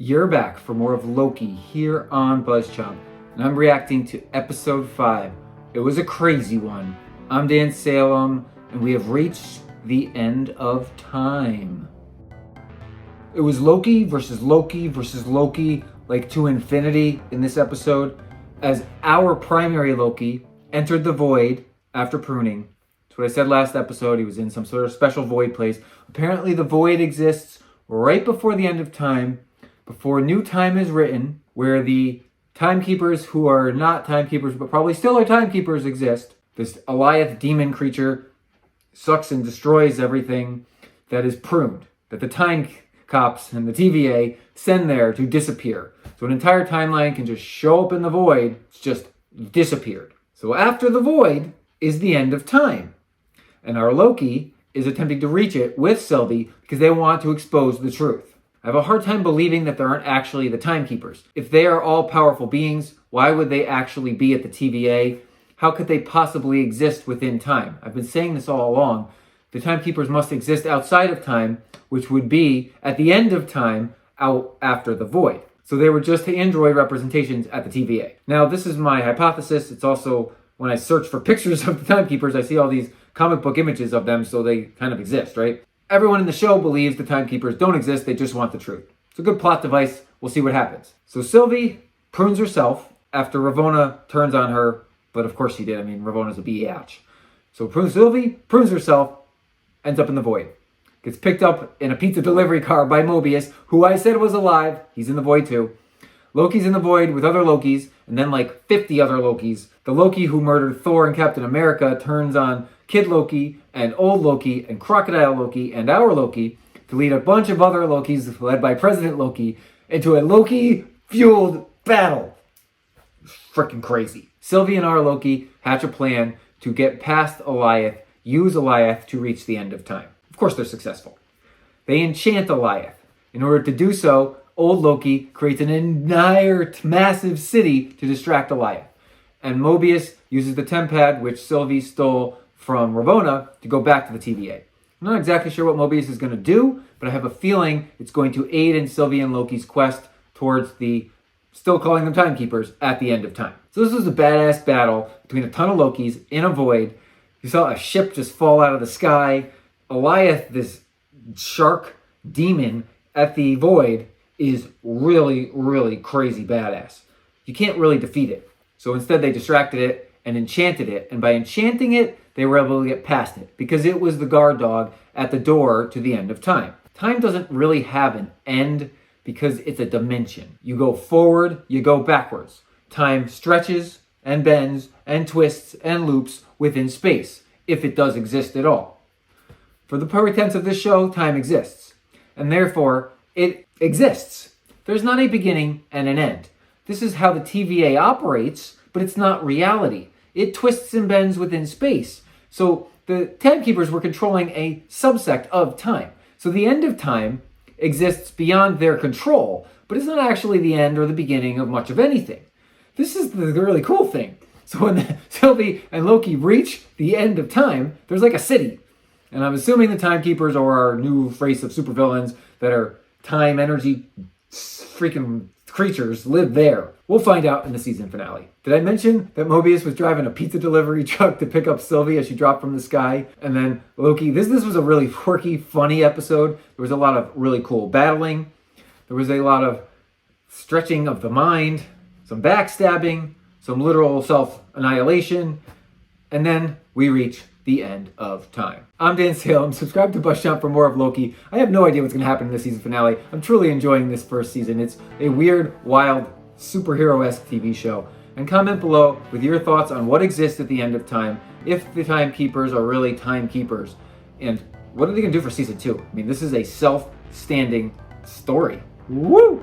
You're back for more of Loki here on BuzzChomp, and I'm reacting to episode 5. It was a crazy one. I'm Dan Salem, and we have reached the end of time. It was Loki versus Loki versus Loki, like to infinity in this episode, as our primary Loki entered the void after pruning. That's what I said last episode. He was in some sort of special void place. Apparently the void exists right before the end of time, before new time is written, where the timekeepers who are not timekeepers but probably still are timekeepers exist. This Alioth demon creature sucks and destroys everything that is pruned, that the time cops and the TVA send there to disappear. So an entire timeline can just show up in the void. It's just disappeared. So after the void is the end of time. And our Loki is attempting to reach it with Sylvie because they want to expose the truth. I have a hard time believing that there aren't actually the timekeepers. If they are all powerful beings, why would they actually be at the TVA? How could they possibly exist within time? I've been saying this all along. The timekeepers must exist outside of time, which would be at the end of time, out after the void. So they were just android representations at the TVA. Now, this is my hypothesis. It's also, when I search for pictures of the timekeepers, I see all these comic book images of them, so they kind of exist, right? Everyone in the show believes the timekeepers don't exist, they just want the truth. It's a good plot device, we'll see what happens. So Sylvie prunes herself after Ravonna turns on her, but of course she did, Ravonna's a biatch. So Sylvie prunes herself, ends up in the void. Gets picked up in a pizza delivery car by Mobius, who I said was alive. He's in the void too. Loki's in the void with other Lokis, and then like 50 other Lokis. The Loki who murdered Thor and Captain America turns on Kid Loki and Old Loki and Crocodile Loki and our Loki to lead a bunch of other Lokis led by President Loki into a Loki-fueled battle. Freaking crazy. Sylvie and our Loki hatch a plan to get past Alioth, use Alioth to reach the end of time. Of course they're successful. They enchant Alioth. In order to do so, Old Loki creates an entire massive city to distract Alioth. And Mobius uses the tempad, which Sylvie stole from Ravonna, to go back to the TVA. I'm not exactly sure what Mobius is going to do, but I have a feeling it's going to aid in Sylvie and Loki's quest towards the, still calling them timekeepers, at the end of time. So this was a badass battle between a ton of Lokis in a void. You saw a ship just fall out of the sky. Alioth, this shark demon at the void, is really, really crazy badass. You can't really defeat it. So instead they distracted it and enchanted it. And by enchanting it, they were able to get past it because it was the guard dog at the door to the end of time. Time doesn't really have an end because it's a dimension. You go forward, you go backwards. Time stretches and bends and twists and loops within space, if it does exist at all. For the pretense of this show, time exists. And therefore, it exists. There's not a beginning and an end. This is how the TVA operates, but it's not reality. It twists and bends within space. So the timekeepers were controlling a subsect of time. So the end of time exists beyond their control, but it's not actually the end or the beginning of much of anything. This is the really cool thing. So when Sylvie and Loki reach the end of time, there's like a city. And I'm assuming the timekeepers are our new race of supervillains that are time energy freaking creatures live there. We'll find out in the season finale. Did I mention that Mobius was driving a pizza delivery truck to pick up Sylvie as she dropped from the sky? And then Loki, this was a really quirky, funny episode. There was a lot of really cool battling. There was a lot of stretching of the mind, some backstabbing, some literal self-annihilation. And then we reach the end of time. I'm Dan Salem. Subscribe to BuzzChomp for more of Loki. I have no idea what's going to happen in the season finale. I'm truly enjoying this first season. It's a weird, wild, superhero-esque TV show. And comment below with your thoughts on what exists at the end of time, if the timekeepers are really timekeepers, and what are they going to do for season 2? This is a self-standing story. Woo!